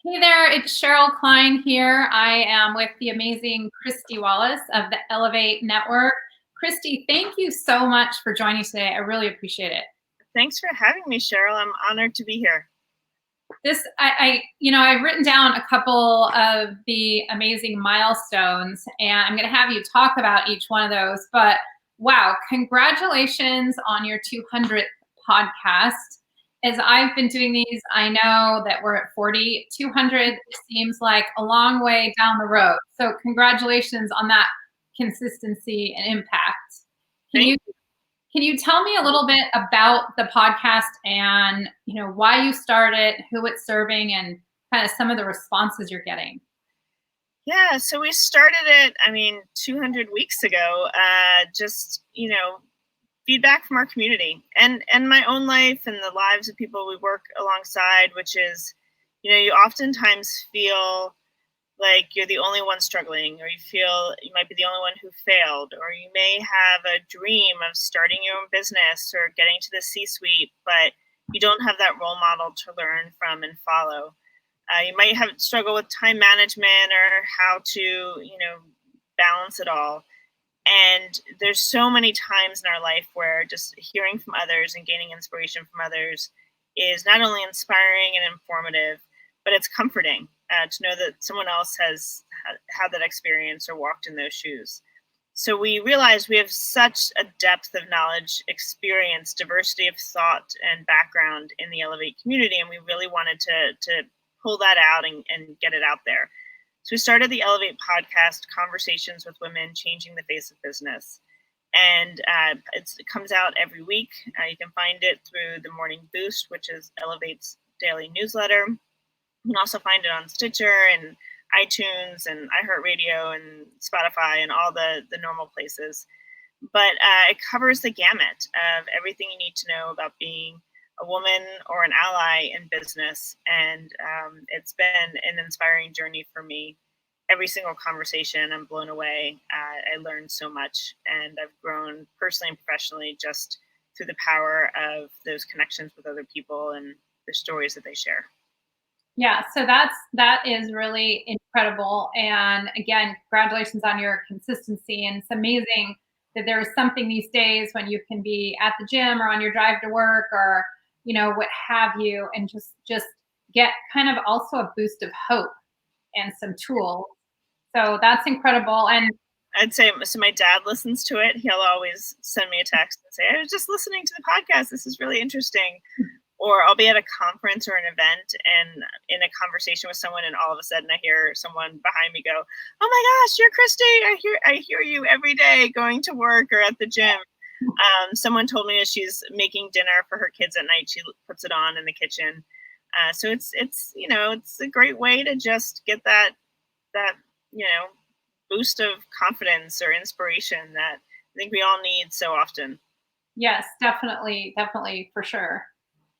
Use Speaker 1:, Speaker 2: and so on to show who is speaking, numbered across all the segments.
Speaker 1: Hey there, it's Sheryl Kline here. I am with the amazing Kristy Wallace of the Ellevate Network. Kristy, thank you so much for joining today. I really appreciate it.
Speaker 2: Thanks for having me, Sheryl. I'm honored to be here.
Speaker 1: I've written down a couple of the amazing milestones, and I'm going to have you talk about each one of those. But wow, congratulations on your 200th podcast. As I've been doing these, I know that we're at 40. 200 seems like a long way down the road. So congratulations on that consistency and impact. Can
Speaker 2: Thank
Speaker 1: you can you tell me a little bit about the podcast and, why you started, who it's serving, and kind of some of the responses you're getting?
Speaker 2: Yeah, so we started it, 200 weeks ago. Feedback from our community and my own life and the lives of people we work alongside, which is, you oftentimes feel like you're the only one struggling, or you feel you might be the only one who failed, or you may have a dream of starting your own business or getting to the C-suite, but you don't have that role model to learn from and follow. You might have struggle with time management or how to, balance it all. And there's so many times in our life where just hearing from others and gaining inspiration from others is not only inspiring and informative, but it's comforting to know that someone else has had that experience or walked in those shoes. So we realized we have such a depth of knowledge, experience, diversity of thought and background in the Ellevate community, and we really wanted to pull that out and get it out there. So we started the Ellevate podcast, Conversations with Women Changing the Face of Business. And it comes out every week. You can find it through the Morning Boost, which is Ellevate's daily newsletter. You can also find it on Stitcher and iTunes and iHeartRadio and Spotify and all the normal places. But it covers the gamut of everything you need to know about being a woman or an ally in business. And it's been an inspiring journey for me. Every single conversation, I'm blown away. I learned so much, and I've grown personally and professionally just through the power of those connections with other people and the stories that they share.
Speaker 1: Yeah, so that is really incredible. And again, congratulations on your consistency. And it's amazing that there is something these days when you can be at the gym or on your drive to work or what have you, and just get kind of also a boost of hope and some tools. So that's incredible. And
Speaker 2: I'd say, so my dad listens to it. He'll always send me a text and say, I was just listening to the podcast. This is really interesting. Or I'll be at a conference or an event and in a conversation with someone, and all of a sudden I hear someone behind me go, oh my gosh, you're Kristy. I hear you every day going to work or at the gym. Someone told me as she's making dinner for her kids at night, she puts it on in the kitchen. So it's a great way to just get that boost of confidence or inspiration that I think we all need so often.
Speaker 1: Yes, definitely, for sure.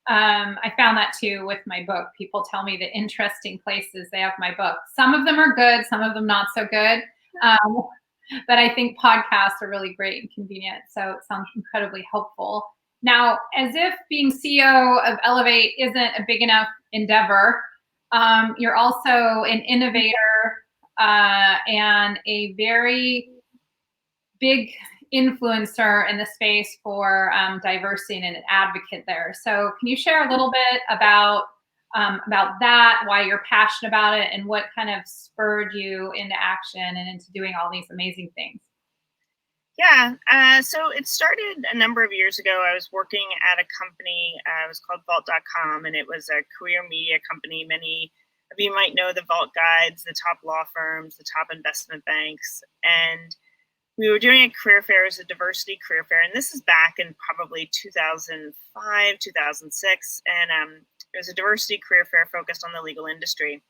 Speaker 1: I found that too with my book. People tell me the interesting places they have my book. Some of them are good, some of them not so good. But I think podcasts are really great and convenient. So it sounds incredibly helpful. Now, as if being CEO of Ellevate isn't a big enough endeavor, you're also an innovator and a very big influencer in the space for diversity and an advocate there. So can you share a little bit about that, why you're passionate about it, and what kind of spurred you into action and into doing all these amazing things?
Speaker 2: Yeah, so it started a number of years ago. I was working at a company, it was called Vault.com, and it was a career media company. Many of you might know the Vault Guides, the top law firms, the top investment banks. And we were doing a career fair, it was a diversity career fair. And this is back in probably 2005, 2006. And it was a diversity career fair focused on the legal industry.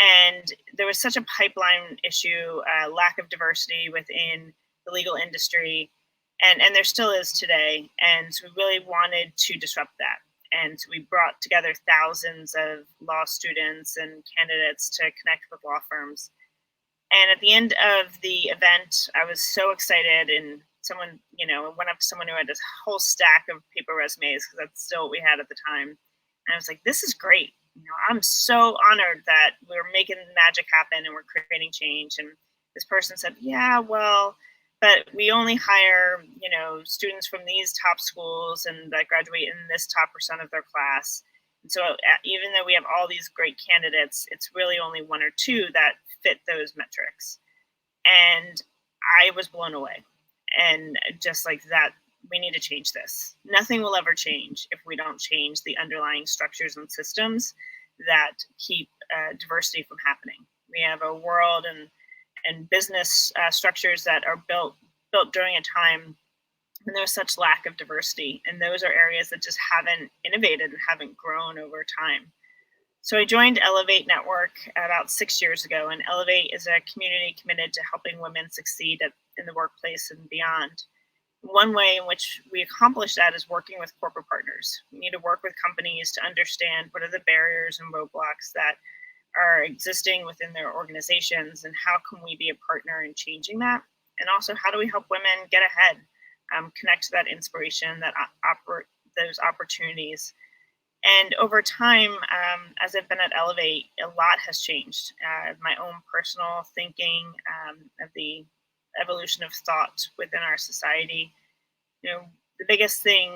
Speaker 2: And there was such a pipeline issue, lack of diversity within the legal industry, and there still is today. And so we really wanted to disrupt that. And so we brought together thousands of law students and candidates to connect with law firms. And at the end of the event, I was so excited, and someone, went up to someone who had this whole stack of paper resumes, because that's still what we had at the time. And I was like, this is great. I'm so honored that we're making magic happen and we're creating change. And this person said, yeah, well, but we only hire, students from these top schools and that graduate in this top percent of their class. And so even though we have all these great candidates, it's really only one or two that fit those metrics. And I was blown away. And just like that, we need to change this. Nothing will ever change if we don't change the underlying structures and systems that keep diversity from happening. We have a world and business structures that are built during a time when there's such lack of diversity. And those are areas that just haven't innovated and haven't grown over time. So I joined Ellevate Network about 6 years ago, and Ellevate is a community committed to helping women succeed in the workplace and beyond. One way in which we accomplish that is working with corporate partners. We need to work with companies to understand what are the barriers and roadblocks that are existing within their organizations, and how can we be a partner in changing that? And also, how do we help women get ahead, connect to that inspiration, those opportunities? And over time, as I've been at Ellevate, a lot has changed. My own personal thinking of the evolution of thought within our society. The biggest thing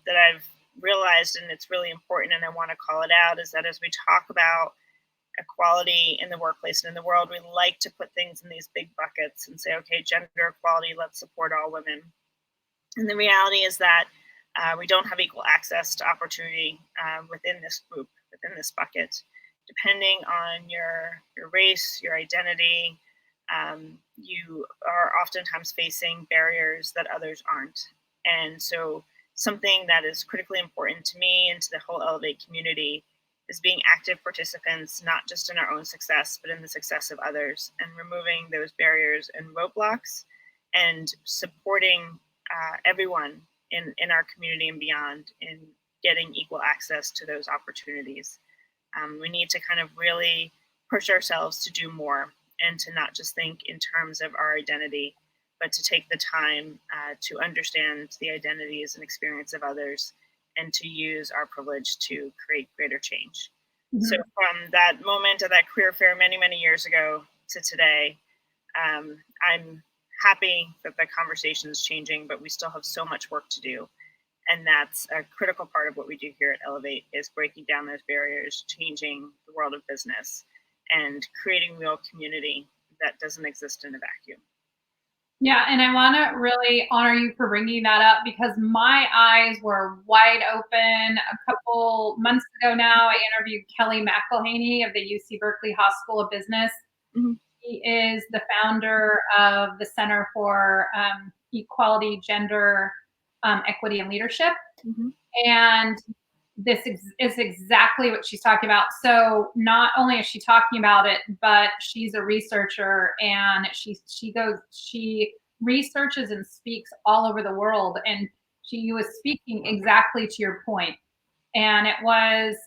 Speaker 2: that I've realized, and it's really important, and I want to call it out, is that as we talk about equality in the workplace and in the world, we like to put things in these big buckets and say, okay, gender equality, let's support all women. And the reality is that we don't have equal access to opportunity within this group, within this bucket. Depending on your race, your identity, you are oftentimes facing barriers that others aren't. And so something that is critically important to me and to the whole Ellevate community is being active participants, not just in our own success, but in the success of others, and removing those barriers and roadblocks, and supporting everyone in our community and beyond in getting equal access to those opportunities. We need to kind of really push ourselves to do more, and to not just think in terms of our identity, but to take the time to understand the identities and experience of others, and to use our privilege to create greater change. Mm-hmm. So from that moment of that career fair many, many years ago to today, I'm happy that the conversation is changing, but we still have so much work to do. And that's a critical part of what we do here at Ellevate, is breaking down those barriers, changing the world of business, and creating real community that doesn't exist in a vacuum.
Speaker 1: Yeah, and I want to really honor you for bringing that up, because my eyes were wide open. A couple months ago now, I interviewed Kelly McElhaney of the UC Berkeley Haas School of Business. Mm-hmm. He is the founder of the Center for Equality, Gender, Equity, and Leadership. Mm-hmm. And this is exactly what she's talking about. So not only is she talking about it, but she's a researcher, and she researches and speaks all over the world. And she was speaking exactly to your point. And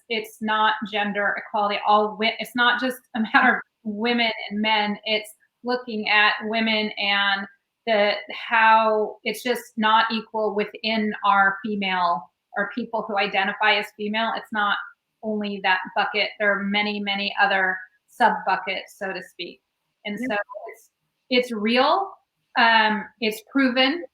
Speaker 1: it's not gender equality. It's not just a matter of women and men. It's looking at women and how it's just not equal within our female, or people who identify as female. It's not only that bucket. There are many, many other sub buckets, so to speak. And so it's real. It's proven,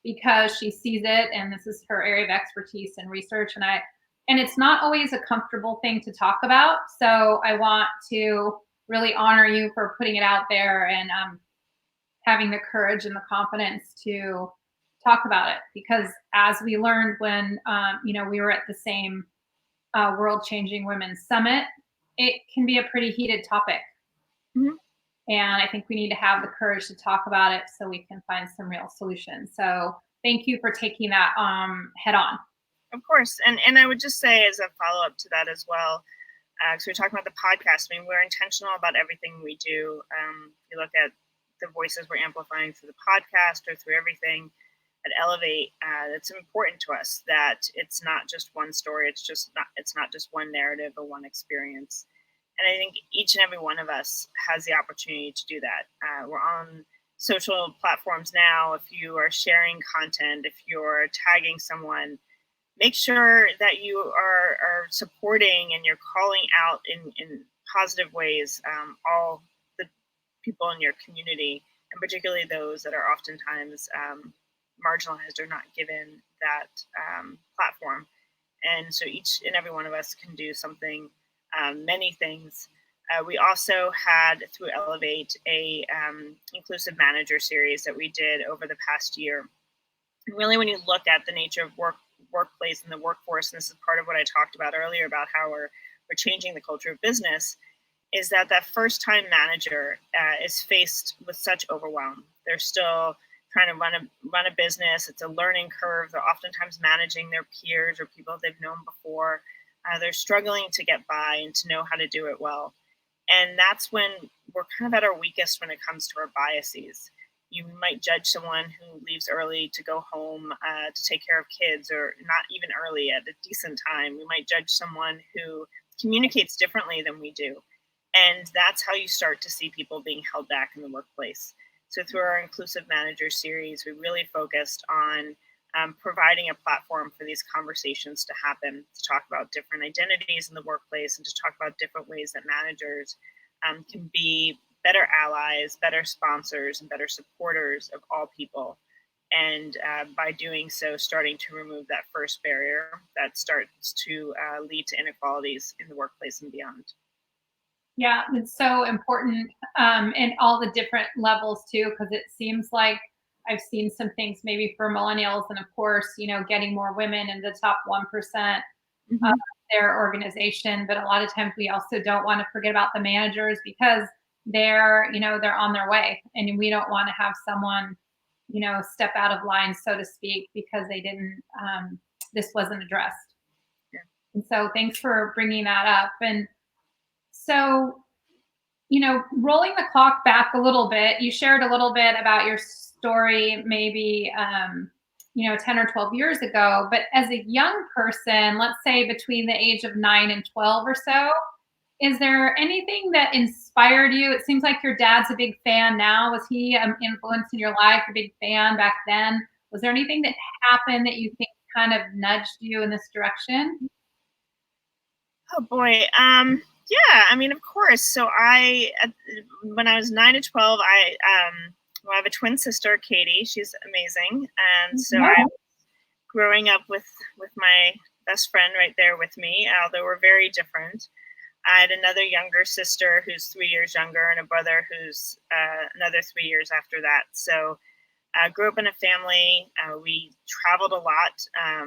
Speaker 1: because she sees it, and this is her area of expertise and research. And it's not always a comfortable thing to talk about. So I want to really honor you for putting it out there, and having the courage and the confidence to talk about it. Because as we learned when, we were at the same World Changing Women's Summit, it can be a pretty heated topic. Mm-hmm. And I think we need to have the courage to talk about it so we can find some real solutions. So thank you for taking that head on.
Speaker 2: Of course. And I would just say, as a follow-up to that as well, so we're talking about the podcast. I mean, we're intentional about everything we do. You look at the voices we're amplifying through the podcast or through everything at Ellevate. It's important to us that it's not just one story. It's not just one narrative or one experience. And I think each and every one of us has the opportunity to do that. We're on social platforms now. If you are sharing content, if you're tagging someone, make sure that you are supporting and you're calling out in positive ways all the people in your community, and particularly those that are oftentimes marginalized or not given that platform. And so each and every one of us can do something, many things. We also had, through Ellevate, a inclusive manager series that we did over the past year. And really, when you look at the nature of workplace and the workforce, and this is part of what I talked about earlier about how we're changing the culture of business, is that first-time manager is faced with such overwhelm. They're still trying to run a business. It's a learning curve. They're oftentimes managing their peers or people they've known before. They're struggling to get by and to know how to do it well. And that's when we're kind of at our weakest when it comes to our biases. You might judge someone who leaves early to go home to take care of kids, or not even early, at a decent time. We might judge someone who communicates differently than we do. And that's how you start to see people being held back in the workplace. So through our Inclusive Manager series, we really focused on providing a platform for these conversations to happen, to talk about different identities in the workplace, and to talk about different ways that managers can be better allies, better sponsors, and better supporters of all people. And by doing so, starting to remove that first barrier that starts to lead to inequalities in the workplace and beyond.
Speaker 1: Yeah, it's so important in all the different levels too, because it seems like I've seen some things maybe for millennials, and of course, getting more women in the top 1%
Speaker 2: Mm-hmm.
Speaker 1: of their organization. But a lot of times we also don't want to forget about the managers, because they're on their way, and we don't want to have someone, step out of line, so to speak, because they didn't, this wasn't addressed.
Speaker 2: Yeah.
Speaker 1: And so thanks for bringing that up. And so, rolling the clock back a little bit, you shared a little bit about your story maybe, 10 or 12 years ago. But as a young person, let's say between the age of 9 and 12 or so, is there anything that inspired you? It seems like your dad's a big fan now. Was he an influence in your life, a big fan back then? Was there anything that happened that you think kind of nudged you in this direction?
Speaker 2: Oh boy. Yeah, I mean, of course. So when I was 9 to 12, I have a twin sister, Katie. She's amazing. And so I was growing up with my best friend right there with me, although we're very different. I had another younger sister who's 3 years younger, and a brother who's another 3 years after that. So I grew up in a family. We traveled a lot. I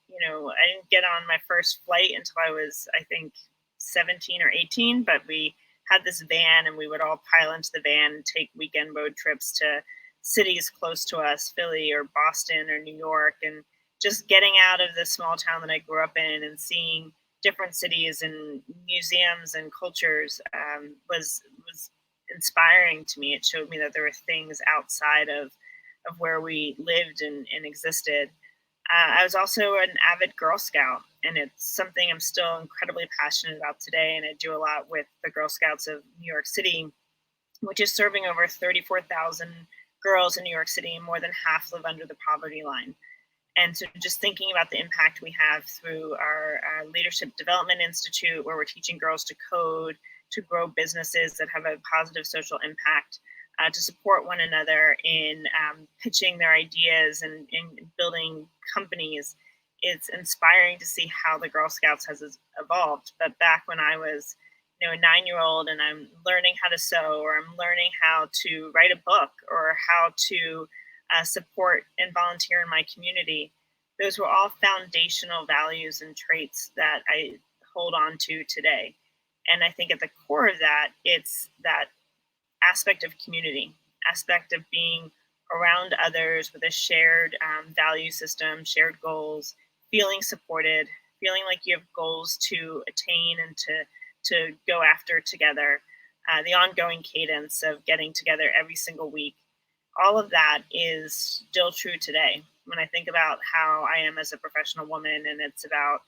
Speaker 2: didn't get on my first flight until I was, I think, 17 or 18, but we had this van, and we would all pile into the van and take weekend road trips to cities close to us, Philly or Boston or New York, and just getting out of the small town that I grew up in and seeing different cities and museums and cultures was inspiring to me. It showed me that there were things outside of where we lived and existed. I was also an avid Girl Scout, and it's something I'm still incredibly passionate about today. And I do a lot with the Girl Scouts of New York City, which is serving over 34,000 girls in New York City, and more than half live under the poverty line. And so just thinking about the impact we have through our Leadership Development Institute, where we're teaching girls to code, to grow businesses that have a positive social impact, to support one another in pitching their ideas and in building companies. It's inspiring to see how the Girl Scouts has evolved. But back when I was, a 9-year-old, and I'm learning how to sew, or I'm learning how to write a book, or how to support and volunteer in my community, those were all foundational values and traits that I hold on to today. And I think at the core of that, it's that aspect of community, aspect of being around others with a shared value system, shared goals, feeling supported, feeling like you have goals to attain and to go after together, the ongoing cadence of getting together every single week. All of that is still true today. When I think about how I am as a professional woman, and it's about,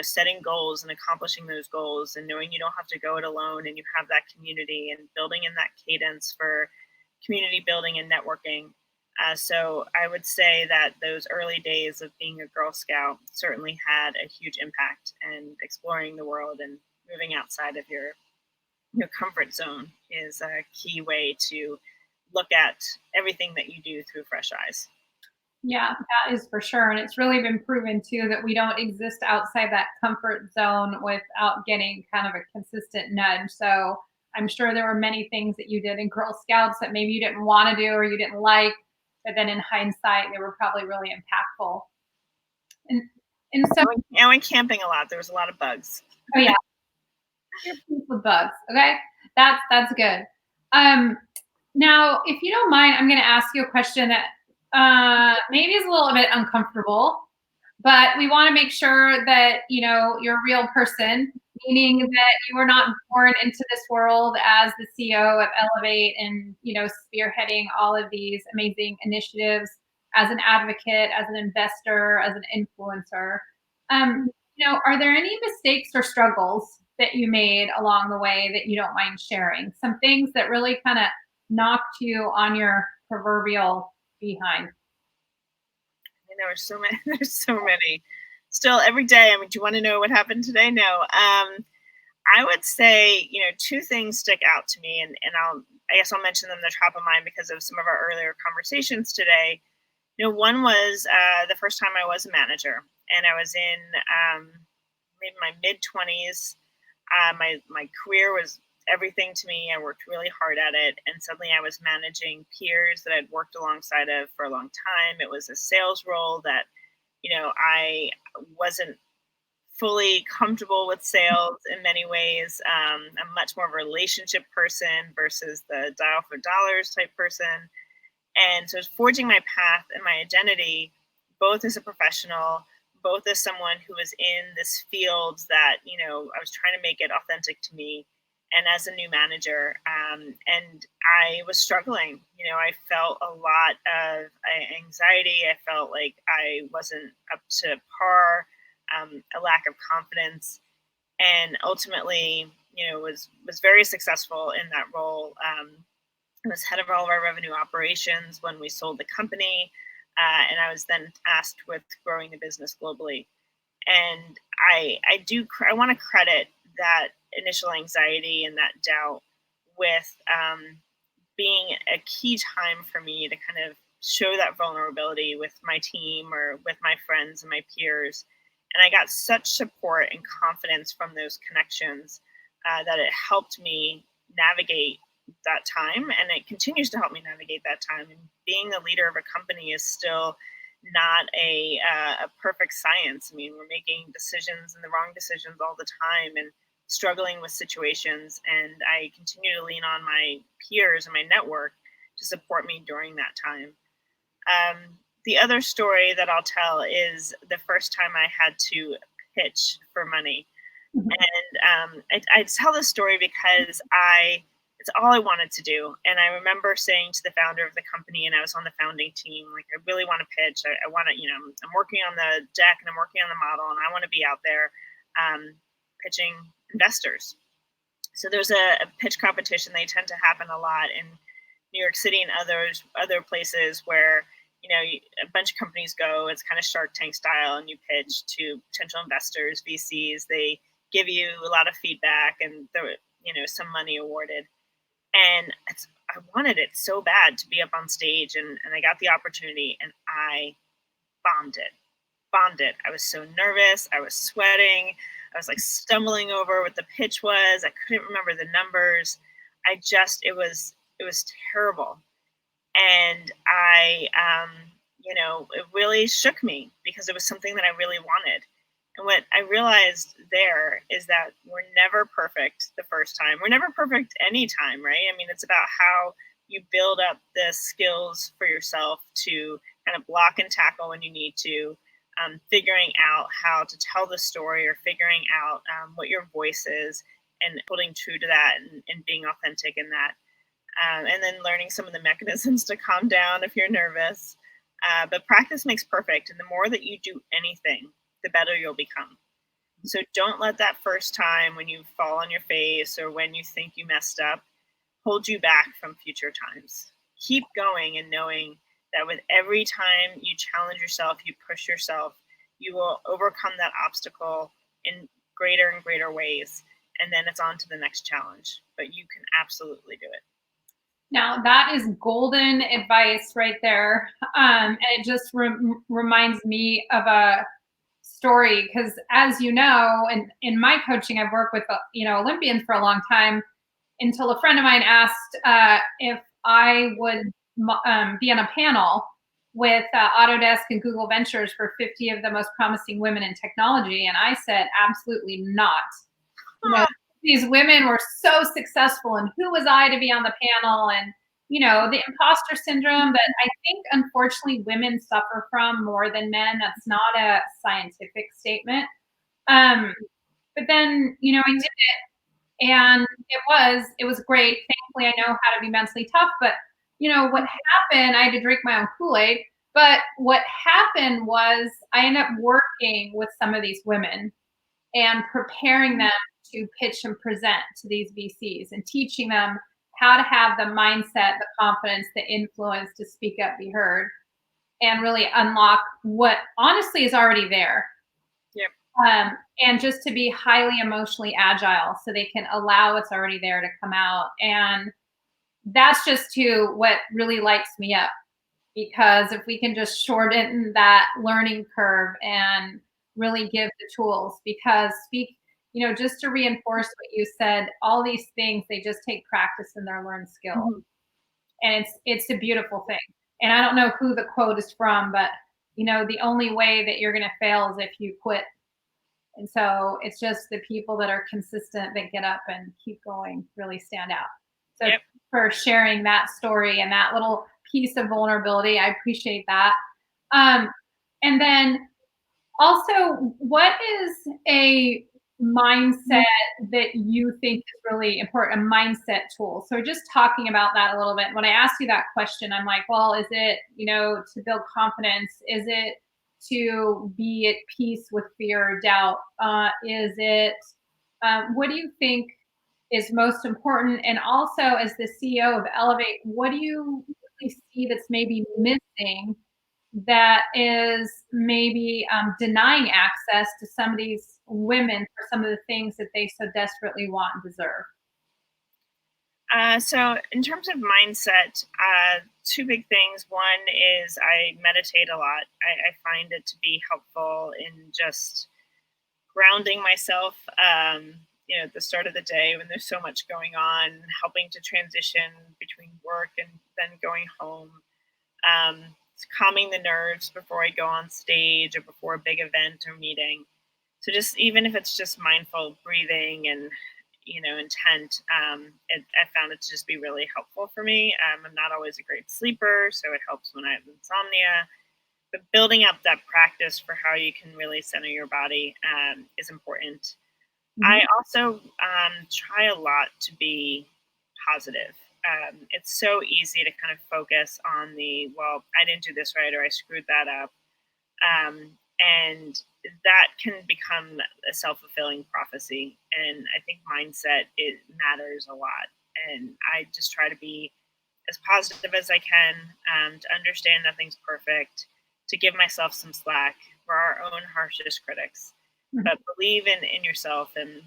Speaker 2: setting goals and accomplishing those goals, and knowing you don't have to go it alone, and you have that community, and building in that cadence for community building and networking. So I would say that those early days of being a Girl Scout certainly had a huge impact, and exploring the world and moving outside of your comfort zone is a key way to look at everything that you do through fresh eyes.
Speaker 1: Yeah, that is for sure. And it's really been proven too that we don't exist outside that comfort zone without getting kind of a consistent nudge. So I'm sure there were many things that you did in Girl Scouts that maybe you didn't want to do or you didn't like, but then in hindsight, they were probably really impactful. And and so,
Speaker 2: I went camping a lot. There was a lot of bugs.
Speaker 1: oh yeah, you're pleased with bugs. Okay, that's good. Um, Now, if you don't mind, I'm going to ask you a question that maybe is a little bit uncomfortable, but we want to make sure that you're a real person, meaning that you were not born into this world as the CEO of Ellevate and spearheading all of these amazing initiatives as an advocate, as an investor, as an influencer. Are there any mistakes or struggles that you made along the way that you don't mind sharing? Some things that really kind of knocked you on your proverbial behind.
Speaker 2: And there were so many. There's so many. Still every day. I mean, do you want to know what happened today? No. I would say, two things stick out to me, and I guess I'll mention them. They're top of mind because of some of our earlier conversations today. One was the first time I was a manager, and I was in maybe my mid-20s. My career was everything to me. I worked really hard at it, and suddenly I was managing peers that I'd worked alongside of for a long time. It was a sales role that, I wasn't fully comfortable with sales in many ways. I'm much more of a relationship person versus the dial for dollars type person. And so it's forging my path and my identity, both as a professional, both as someone who was in this field that, I was trying to make it authentic to me, and as a new manager. And I was struggling. I felt a lot of anxiety. I felt like I wasn't up to par, a lack of confidence, and ultimately, was very successful in that role. I was head of all of our revenue operations when we sold the company, and I was then tasked with growing the business globally. And I want to credit that initial anxiety and that doubt with being a key time for me to kind of show that vulnerability with my team or with my friends and my peers. And I got such support and confidence from those connections that it helped me navigate that time, and it continues to help me navigate that time. And being the leader of a company is still not a perfect science. I mean, we're making decisions and the wrong decisions all the time, and struggling with situations. And I continue to lean on my peers and my network to support me during that time. The other story that I'll tell is the first time I had to pitch for money.
Speaker 1: Mhm.
Speaker 2: And I tell this story because it's all I wanted to do. And I remember saying to the founder of the company, and I was on the founding team, like, I really want to pitch. I want to, I'm working on the deck and I'm working on the model, and I want to be out there pitching investors. So there's a pitch competition. They tend to happen a lot in New York City and other places where, a bunch of companies go. It's kind of Shark Tank style, and you pitch to potential investors, VCs. They give you a lot of feedback and some money awarded. And I wanted it so bad to be up on stage, and I got the opportunity, and I bombed it. I was so nervous. I was sweating. I was like stumbling over what the pitch was. I couldn't remember the numbers. It was terrible. And it really shook me because it was something that I really wanted. And what I realized there is that we're never perfect the first time. We're never perfect any time, right? I mean, it's about how you build up the skills for yourself to kind of block and tackle when you need to, figuring out how to tell the story, or figuring out what your voice is, and holding true to that, and being authentic in that. And then learning some of the mechanisms to calm down if you're nervous. But practice makes perfect. And the more that you do anything, the better you'll become. So don't let that first time when you fall on your face or when you think you messed up hold you back from future times. Keep going and knowing that with every time you challenge yourself, you push yourself, you will overcome that obstacle in greater and greater ways. And then it's on to the next challenge. But you can absolutely do it.
Speaker 1: Now, that is golden advice right there. And it just reminds me of a story because, as you know, in my coaching, I've worked with Olympians for a long time until a friend of mine asked if I would be on a panel with Autodesk and Google Ventures for 50 of the most promising women in technology, and I said absolutely not. These women were so successful, and who was I to be on the panel? And the imposter syndrome that I think unfortunately women suffer from more than men. That's not a scientific statement. But then I did it, and it was great. Thankfully, I know how to be mentally tough. But what happened? I had to drink my own Kool-Aid. But what happened was I ended up working with some of these women and preparing them to pitch and present to these VCs and teaching them how to have the mindset, the confidence, the influence to speak up, be heard, and really unlock what honestly is already there.
Speaker 2: Yep.
Speaker 1: And just to be highly emotionally agile so they can allow what's already there to come out. And that's just what really lights me up, because if we can just shorten that learning curve and really give the tools, because just to reinforce what you said, all these things, they just take practice in their learned skill. Mm-hmm. And it's a beautiful thing. And I don't know who the quote is from, but the only way that you're going to fail is if you quit. And so it's just the people that are consistent that get up and keep going really stand out. So
Speaker 2: yep.
Speaker 1: For sharing that story and that little piece of vulnerability, I appreciate that. And then also, what is a mindset that you think is really important, a mindset tool? So just talking about that a little bit. When I asked you that question, I'm like, well, is it, to build confidence? Is it to be at peace with fear or doubt? Is it, what do you think is most important? And also, as the CEO of Ellevate, what do you really see that's maybe missing that is maybe denying access to some of these women for some of the things that they so desperately want and deserve?
Speaker 2: So in terms of mindset, two big things. One is I meditate a lot. I find it to be helpful in just grounding myself, at the start of the day when there's so much going on, helping to transition between work and then going home. Calming the nerves before I go on stage or before a big event or meeting. So just even if it's just mindful breathing and intent, I found it to just be really helpful for me. I'm not always a great sleeper, so it helps when I have insomnia. But building up that practice for how you can really center your body is important. Mm-hmm. I also try a lot to be positive. It's so easy to kind of focus on I didn't do this right, or I screwed that up. And that can become a self-fulfilling prophecy. And I think mindset, it matters a lot. And I just try to be as positive as I can, to understand nothing's perfect, to give myself some slack. We're our own harshest critics. Mm-hmm. But believe in yourself. And,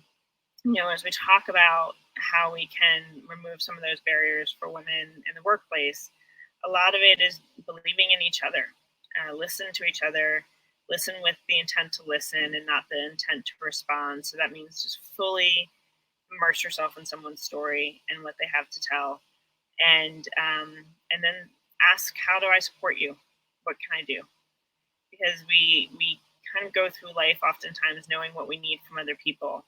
Speaker 2: as we talk about how we can remove some of those barriers for women in the workplace, a lot of it is believing in each other. Listen to each other, listen with the intent to listen and not the intent to respond. So that means just fully immerse yourself in someone's story and what they have to tell. And then ask, how do I support you? What can I do? Because we kind of go through life oftentimes knowing what we need from other people.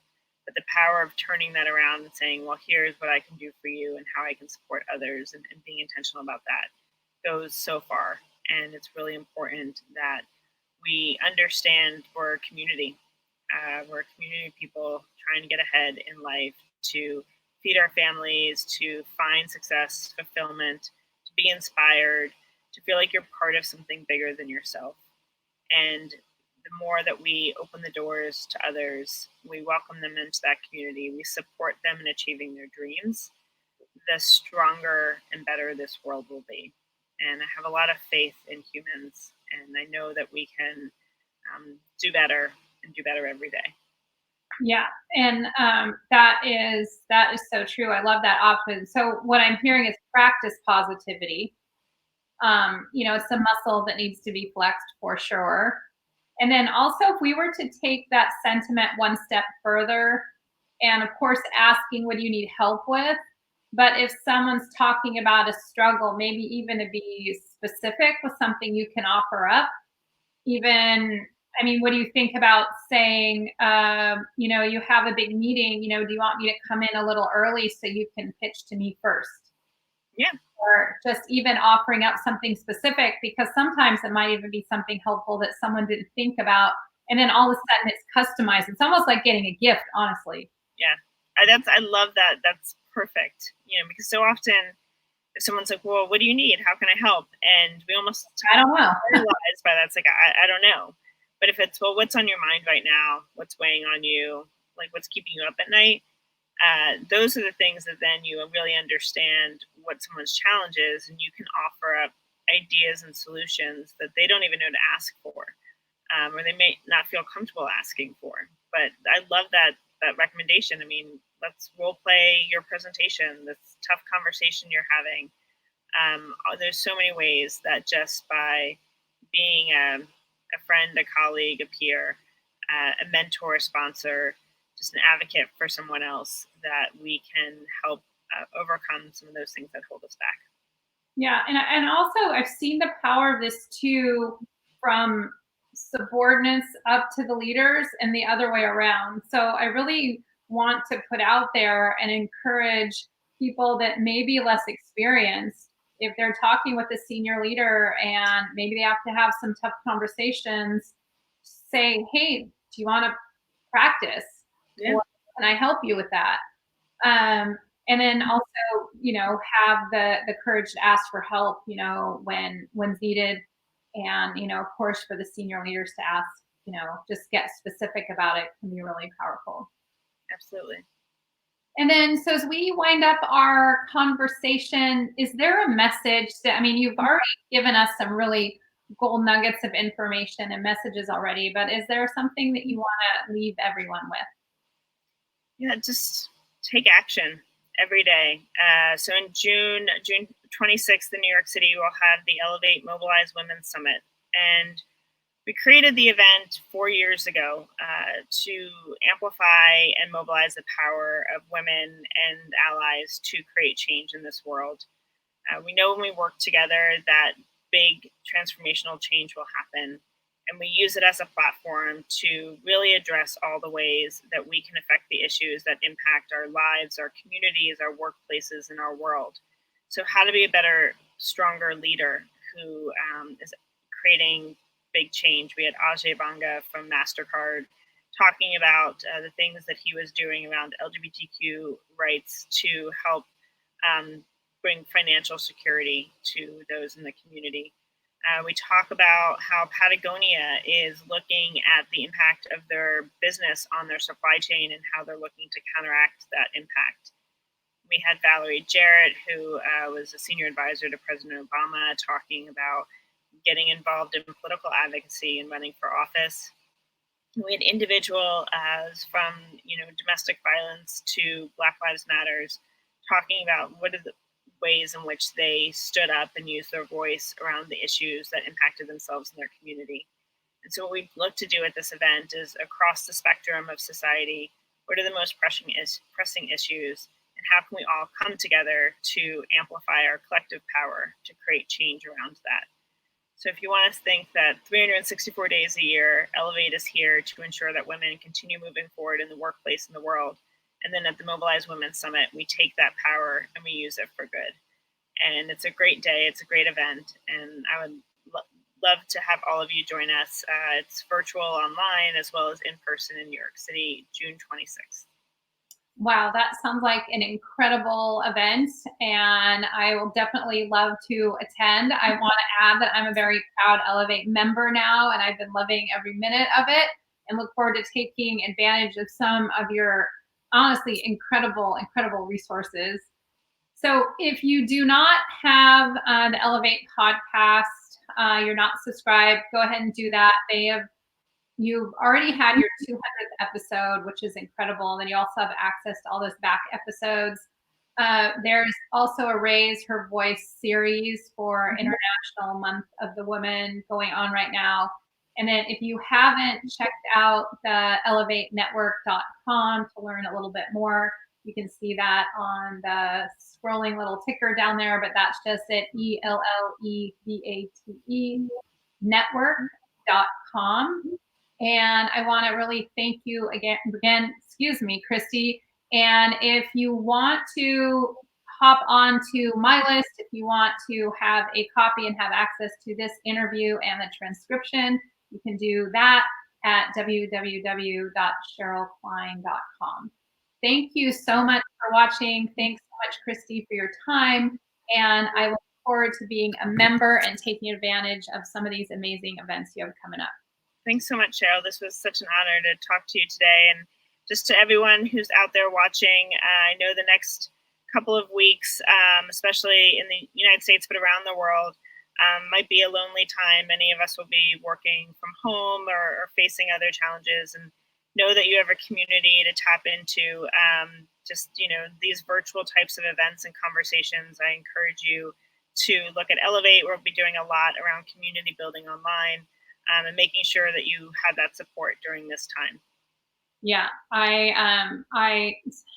Speaker 2: But the power of turning that around and saying, well, here's what I can do for you and how I can support others, and being intentional about that goes so far. And it's really important that we understand we're a community. We're a community of people trying to get ahead in life, to feed our families, to find success, fulfillment, to be inspired, to feel like you're part of something bigger than yourself. And the more that we open the doors to others, we welcome them into that community, we support them in achieving their dreams, the stronger and better this world will be. And I have a lot of faith in humans, and I know that we can do better and do better every day.
Speaker 1: Yeah, and that is so true. I love that option. So what I'm hearing is practice positivity. It's a muscle that needs to be flexed for sure. And then also, if we were to take that sentiment one step further, and of course, asking what do you need help with, but if someone's talking about a struggle, maybe even to be specific with something you can offer up. Even, I mean, what do you think about saying, you have a big meeting, do you want me to come in a little early so you can pitch to me first?
Speaker 2: Yeah,
Speaker 1: Or just even offering up something specific, because sometimes it might even be something helpful that someone didn't think about. And then all of a sudden it's customized. It's almost like getting a gift, honestly.
Speaker 2: yeah. I love that. That's perfect. Because so often if someone's like, "Well, what do you need? How can I help?" and we almost
Speaker 1: I don't know.
Speaker 2: paralyzed by that. It's like I don't know. But if it's, well, what's on your mind right now? What's weighing on you? Like, what's keeping you up at night? Those are the things that then you really understand what someone's challenge is, and you can offer up ideas and solutions that they don't even know to ask for, or they may not feel comfortable asking for. But I love that recommendation. I mean, let's role play your presentation, this tough conversation you're having. There's so many ways that just by being a friend, a colleague, a peer, a mentor, a sponsor, just an advocate for someone else, that we can help overcome some of those things that hold us back.
Speaker 1: Yeah, and also I've seen the power of this too, from subordinates up to the leaders and the other way around. So I really want to put out there and encourage people that may be less experienced, if they're talking with a senior leader and maybe they have to have some tough conversations, say, "Hey, do you want to practice?
Speaker 2: Yeah,
Speaker 1: Or can I help you with that?" And then also, have the courage to ask for help, when's needed. And, of course, for the senior leaders to ask, just get specific about it can be really powerful.
Speaker 2: absolutely.
Speaker 1: And then, so as we wind up our conversation, is there a message that, I mean, you've already given us some really gold nuggets of information and messages already, but is there something that you want to leave everyone with?
Speaker 2: Yeah, just take action every day. So in June 26th in New York City, we'll have the Ellevate Mobilize Women's Summit. And we created the event 4 years ago to amplify and mobilize the power of women and allies to create change in this world. We know when we work together that big transformational change will happen. And we use it as a platform to really address all the ways that we can affect the issues that impact our lives, our communities, our workplaces, and our world. So, how to be a better, stronger leader who is creating big change. We had Ajay Banga from MasterCard talking about the things that he was doing around LGBTQ rights to help bring financial security to those in the community. We talk about how Patagonia is looking at the impact of their business on their supply chain and how they're looking to counteract that impact. We had Valerie Jarrett, who was a senior advisor to President Obama, talking about getting involved in political advocacy and running for office. We had individuals from domestic violence to Black Lives Matters talking about what are the ways in which they stood up and used their voice around the issues that impacted themselves and their community. And so what we look to do at this event is, across the spectrum of society, what are the most pressing issues, and how can we all come together to amplify our collective power to create change around that. So if you want to think that 364 days a year, Ellevate is here to ensure that women continue moving forward in the workplace and the world. And then at the Mobilize Women's Summit, we take that power and we use it for good. And it's a great day. It's a great event. And I would love to have all of you join us. It's virtual, online, as well as in person in New York City, June 26th.
Speaker 1: Wow, that sounds like an incredible event, and I will definitely love to attend. I want to add that I'm a very proud Ellevate member now, and I've been loving every minute of it, and look forward to taking advantage of some of your honestly incredible, incredible resources. So if you do not have the Ellevate podcast, you're not subscribed, go ahead and do that. You've already had your 200th episode, which is incredible. And then you also have access to all those back episodes. There's also a Raise Her Voice series for International Month of the Woman going on right now. And then if you haven't checked out the elevatenetwork.com to learn a little bit more, you can see that on the scrolling little ticker down there, but that's just at ELLEVATE network.com. And I want to really thank you again, excuse me, Kristy. And if you want to hop on to my list, if you want to have a copy and have access to this interview and the transcription, you can do that at www.sherylkline.com. Thank you so much for watching. Thanks so much, Kristy, for your time. And I look forward to being a member and taking advantage of some of these amazing events you have coming up.
Speaker 2: Thanks so much, Sheryl. This was such an honor to talk to you today. And just to everyone who's out there watching, I know the next couple of weeks, especially in the United States, but around the world, might be a lonely time. Many of us will be working from home or facing other challenges, and know that you have a community to tap into. Just, these virtual types of events and conversations. I encourage you to look at Ellevate. We'll be doing a lot around community building online. And making sure that you have that support during this time.
Speaker 1: Yeah, I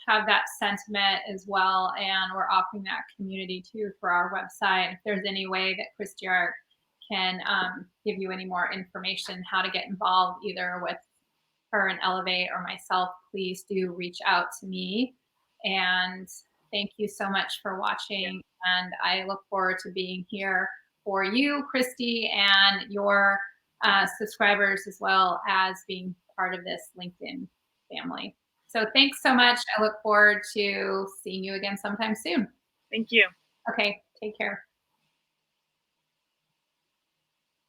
Speaker 1: have that sentiment as well, and we're offering that community too for our website. If there's any way that Kristy can give you any more information how to get involved, either with her and Ellevate or myself, please do reach out to me. And thank you so much for watching. And I look forward to being here for you, Kristy, and your subscribers, as well as being part of this LinkedIn family. So thanks so much. I look forward to seeing you again sometime soon.
Speaker 2: Thank you.
Speaker 1: Okay, take care.